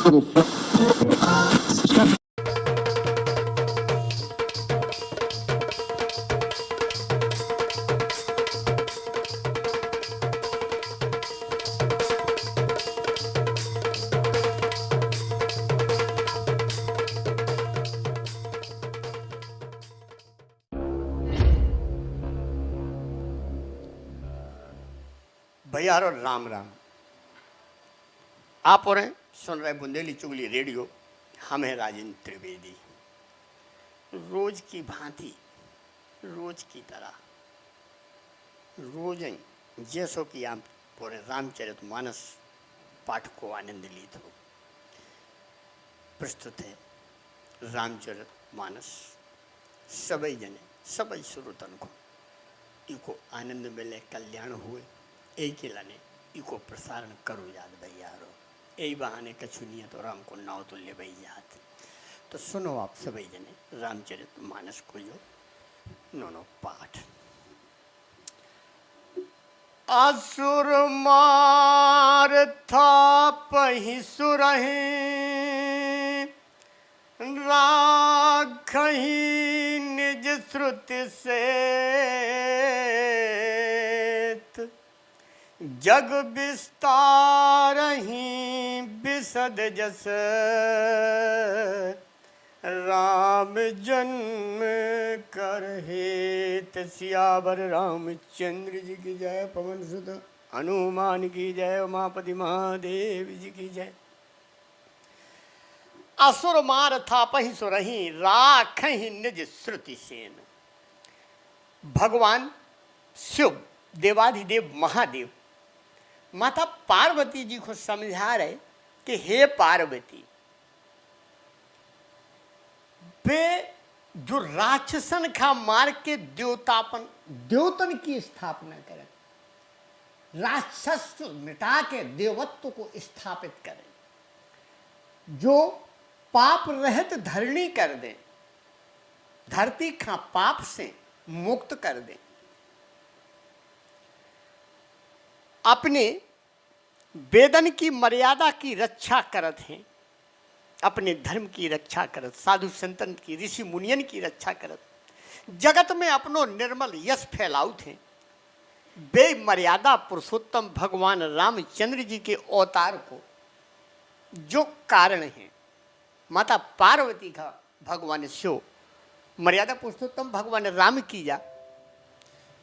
भैया राम राम। आप और सुन रहे बुंदेली चुगली रेडियो। हम हैं राजेंद्र त्रिवेदी। रोज की भांति, रोज की तरह, रोज जैसो कि आप पूरे रामचरितमानस पाठ को आनंद लीत हो। प्रस्तुत है रामचरितमानस। सबई जने, सबई श्रोतन को इको आनंद मिले, कल्याण हुए, यही के लाने इको प्रसारण करो याद भैया रो। यही बहाने कछु नहीं तो राम को नाव तुल्य भई याद। तो सुनो आप सभी जने रामचरितमानस को जो नोनो पाठ। असुर मार था पही सुरहि, राखहि निज श्रुति से। जग विस्तारहि बिसद जस, राम जन्म कर हेत। सियावर रामचंद्र जी की जय। पवन सुत हनुमान की जय। उमापति महादेव जी की जय। असुर मार था पही सुरहि, राखहि निज श्रुति सेन। भगवान शिव, देवाधिदेव महादेव माता पार्वती जी को समझा रहे कि हे पार्वती, वे जो राक्षसन का मार के द्योतन की स्थापना करें, राक्षस मिटा के देवत्व को स्थापित करें, जो पाप रहित धरणी कर दें, धरती का पाप से मुक्त कर दें, अपने वेदन की मर्यादा की रक्षा करत हैं, अपने धर्म की रक्षा करत, साधु संतन की, ऋषि मुनियन की रक्षा करत, जगत में अपनो निर्मल यश फैलाऊ थे। बेमर्यादा पुरुषोत्तम भगवान रामचंद्र जी के अवतार को जो कारण है, माता पार्वती का भगवान शिव मर्यादा पुरुषोत्तम भगवान राम की जा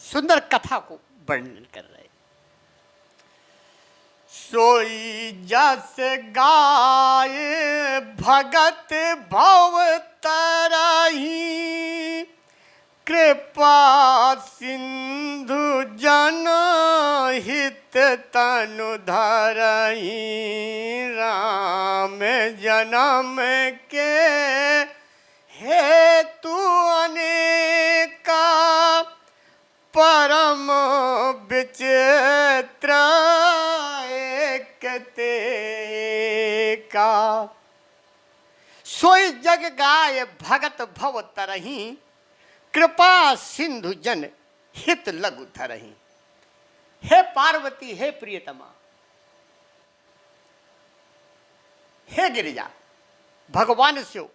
सुंदर कथा को वर्णन कर रहे। सोई जस गाय भगत भव तरही, कृपा सिंधु जन हित तनु धरही। राम जन्म के हेतु अनेका, परम विचित्र का। सोई जग गाय भगत भव तरही, कृपा सिंधु जन हित लघु धरही। हे पार्वती, हे प्रियतमा, हे गिरिजा, भगवान शिव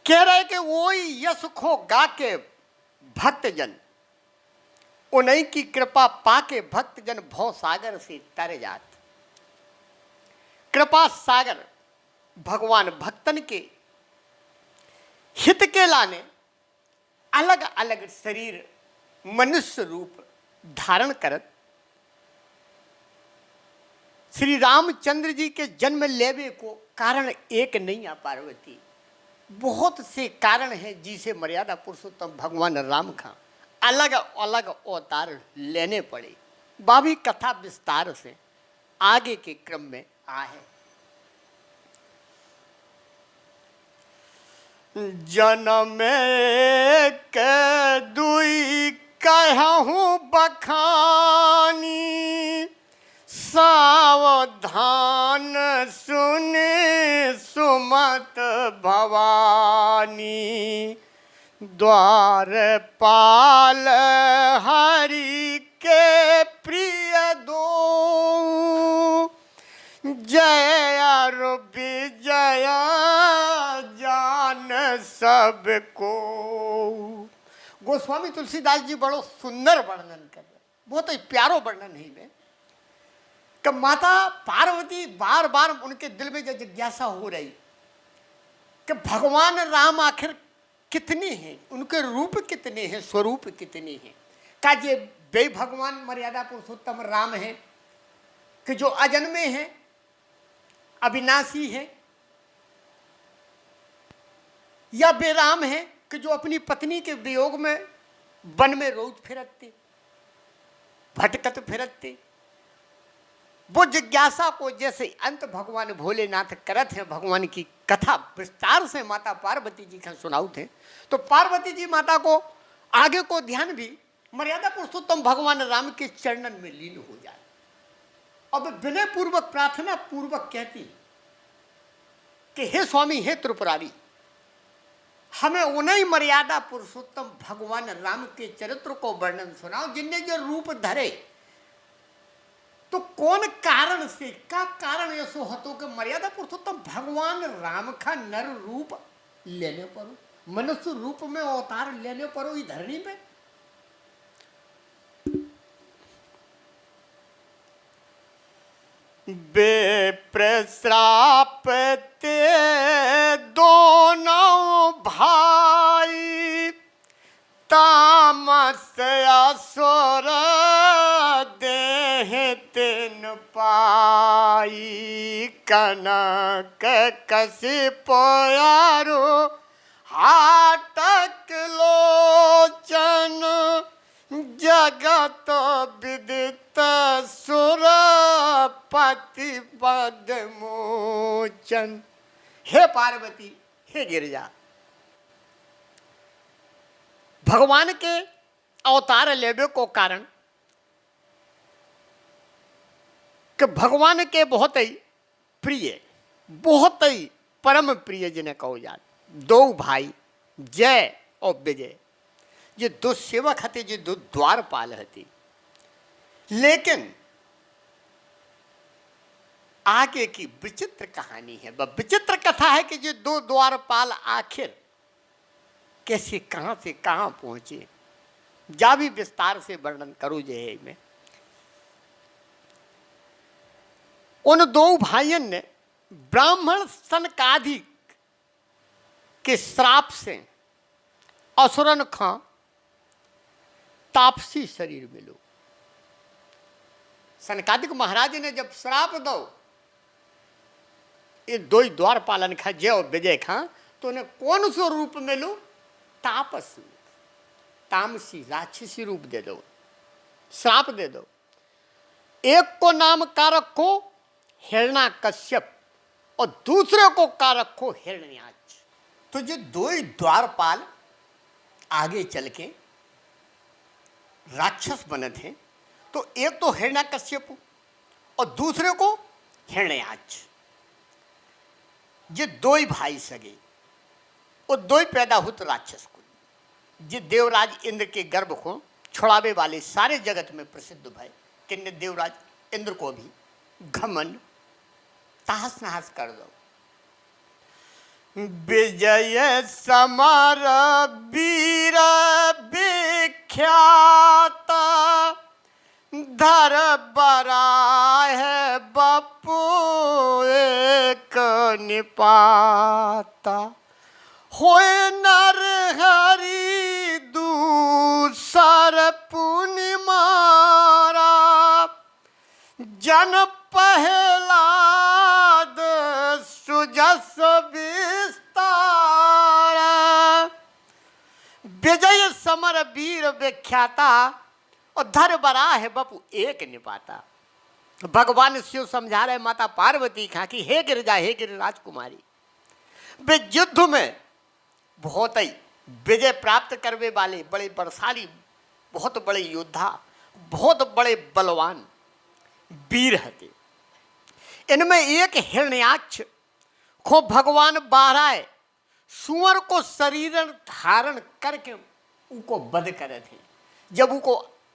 कह रहे कि वही यश खो गा के भक्तजन, उन्हीं की कृपा पाके भक्तजन भव सागर से तर जात। कृपा सागर भगवान भक्तन के हित के लाने अलग अलग शरीर मनुष्य रूप धारण करत श्री रामचंद्र जी के जन्म लेवे को कारण एक नहीं आ पार्वती, बहुत से कारण हैं जिसे मर्यादा पुरुषोत्तम भगवान राम का अलग अलग अवतार लेने पड़े। बाबी कथा विस्तार से आगे के क्रम में आहे। जन्म के दुई कहूँ बखानी, सावधान सुने सुमत भवानी। द्वारपाल हरि के प्रिय दो, जय अरु विजय जान सबको। गोस्वामी तुलसीदास जी बड़ो सुंदर वर्णन कर रहे, बहुत ही प्यारो वर्णन है में कि माता पार्वती बार बार उनके दिल में जो जिज्ञासा हो रही कि भगवान राम आखिर कितने हैं, उनके रूप कितने हैं, स्वरूप कितने हैं। का ये वे भगवान मर्यादा पुरुषोत्तम राम हैं कि जो अजन्मे हैं, अविनाशी हैं, या वे राम हैं कि जो अपनी पत्नी के वियोग में वन में रोज फिरते, भटकत फिरते। वो जिज्ञासा को जैसे अंत भगवान भोलेनाथ करत हैं, भगवान की कथा विस्तार से माता पार्वती जी का सुनाऊ थे, तो पार्वती जी माता को आगे को ध्यान भी मर्यादा पुरुषोत्तम भगवान राम के चरणन में लीन हो जाए। अब विनय पूर्वक प्रार्थना पूर्वक कहती कि हे स्वामी, हे त्रिपुरारी, हमें उन्हीं मर्यादा पुरुषोत्तम भगवान राम के चरित्र को वर्णन सुनाओ जिनने जो रूप धरे। तो कौन कारण से का कारण ऐसो हतो कि मर्यादा पुरुषोत्तम भगवान राम का नर रूप लेने पर, मनुष्य रूप में अवतार लेने पर इस धरनी पे। बेप्रश्राप ते दोनों भाई, तामस असुर देह तिन पाई। कनक कशिप यारो हाटक लोचन, जगत विदित सुरपति पद मोचन। हे पार्वती, हे गिरिजा, भगवान के अवतार लेवे को कारण कि भगवान के बहुत ही प्रिय, बहुत ही परम प्रिय जिन्हें कहो जात, दो भाई जय और विजय, ये दो सेवक हते, ये दो द्वारपाल हते। लेकिन आगे की विचित्र कहानी है, वह विचित्र कथा है कि ये दो द्वारपाल आखिर कैसे कहां से कहां पहुंचे। जा भी विस्तार से वर्णन करूं जे में। उन दो भाइयों ने ब्राह्मण सनकादिक के श्राप से असुरन खां तापसी शरीर मिलो। सनकादिक महाराज ने जब श्राप दो ये दो ही द्वारपालन खा जय और विजय खां, तो उन्हें कौन सा रूप मिलो? तापस, तामसी राक्षसी रूप दे दो, श्राप दे दो। एक को नाम कारक को हिरण्याकश्यप और दूसरे को कारक को हिरण्याक्ष। तो ये दो ही द्वारपाल आगे चल के राक्षस बने थे, तो एक तो हिरण्याकश्यप और दूसरे को हिरण्याक्ष। ये दो ही भाई सगे और दो ही पैदा हुत राक्षस को, ये देवराज इंद्र के गर्भ को छुड़ावे वाले सारे जगत में प्रसिद्ध भय। किन्ने देवराज इंद्र को भी घमंड तहस नहस कर दो। विजय समर वीर विख्यात, धर बरा है बपू एक निपाता। होए नर हरि दूसर पुनि मारा, जन पहलाद सुजस विस्तारा। विजय समर वीर विख्याता और धर बरा है बपू एक निपाता। भगवान शिव समझा रहे माता पार्वती का कि हे गिरिजा, हे गिरि राजकुमारी, वे युद्ध में बहुत ही विजय प्राप्त करने वाले बड़े बलशाली, बहुत बड़े योद्धा, बहुत बड़े बलवान वीर हते। इनमें एक हिरण्याक्ष को भगवान बाहराए सुअर को शरीर धारण करके उनको वध करे थे। जब उनको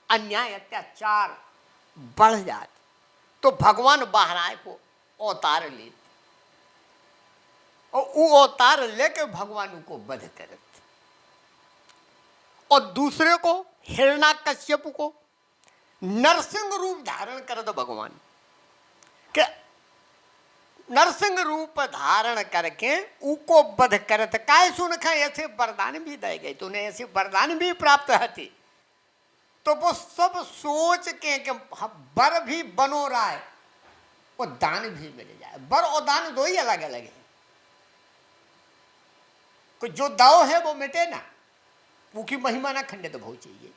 अन्याय अत्याचार बढ़ जाते तो भगवान बाहराए को अवतार लेत और वो अवतार लेके भगवान को वध करत और दूसरे को हिरण्याकश्यप को नरसिंह रूप धारण करत भगवान के नरसिंह रूप धारण करके उको वध करत काय सुन खा ऐसे वरदान भी दे गए तो उन्हें ऐसे वरदान भी प्राप्त हते तो वो सब सोच के कि वर भी बनो रहा है और दान भी मिल जाए। वर और दान दो ही अलग अलग है, कोई जो दाव है वो मिटे ना, उसकी महिमा ना खंडित हो चाहिए।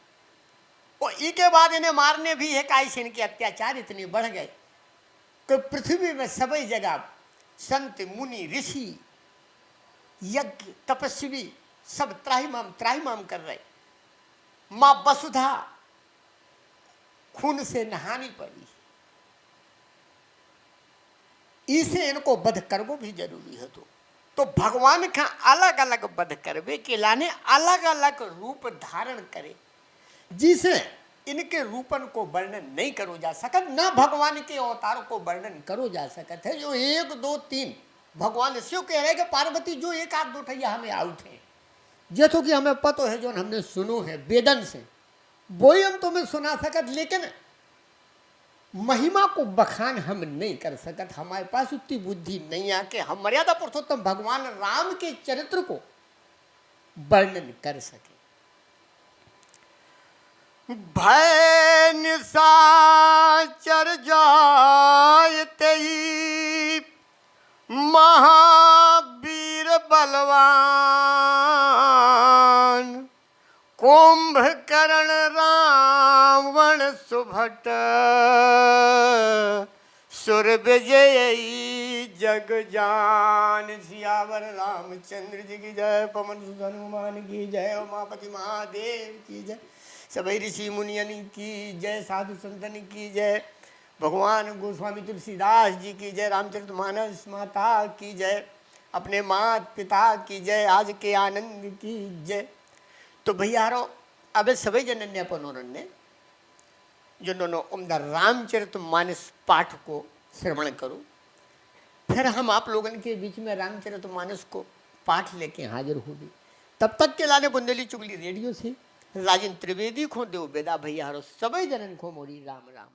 और इसके बाद इन्हें मारने भी है काई से इनके अत्याचार इतने बढ़ गए कि पृथ्वी में सभी जगह संत मुनि ऋषि यज्ञ तपस्वी सब त्राहिमाम कर रहे। मां वसुधा खून से नहानी पड़ी, इसे इनको वध करवो भी जरूरी है। तो भगवान का अलग अलग वध करवे के लाने अलग अलग रूप धारण करे जिसे इनके रूपन को वर्णन नहीं करो जा सकत, ना भगवान के अवतार को वर्णन करो जा सकत है। जो 1 2 3 भगवान इसी कह रहे कि पार्वती जो 1 आध 2 ठैया हमें आउट है, जैसो कि हमें पता है जो हमने सुनो है वेदन से वो ही हम तुम्हें सुना सकत, लेकिन महिमा को बखान हम नहीं कर सकत। हमारे पास उतनी बुद्धि नहीं आके हम मर्यादा पुरुषोत्तम भगवान राम के चरित्र को वर्णन कर सके। भय निशाचर जायते ही महावीर बलवान कुंभकर्ण रावण सुभट सुर विजयी जग जान। सियावर रामचंद्र जी की जय, पवन सुत हनुमान की जय, उमापति महादेव की जय, सभी ऋषि मुनियन की जय, साधु संतन की जय, भगवान गोस्वामी तुलसीदास जी की जय, रामचरितमानस माता की जय, अपने माता पिता की जय, आज के आनंद की जय। तो भैयारो अब सभी जनन्यापनों ने जिन्होंने उम्दा रामचरितमानस पाठ को श्रवण करो, फिर हम आप लोगन के बीच में रामचरितमानस को पाठ लेके हाजिर होगी। तब तक के लाने बुंदेली चुगली रेडियो से राजेंद्र त्रिवेदी खो देव बेदा भैयारो सभी जनन खो मोरी राम राम।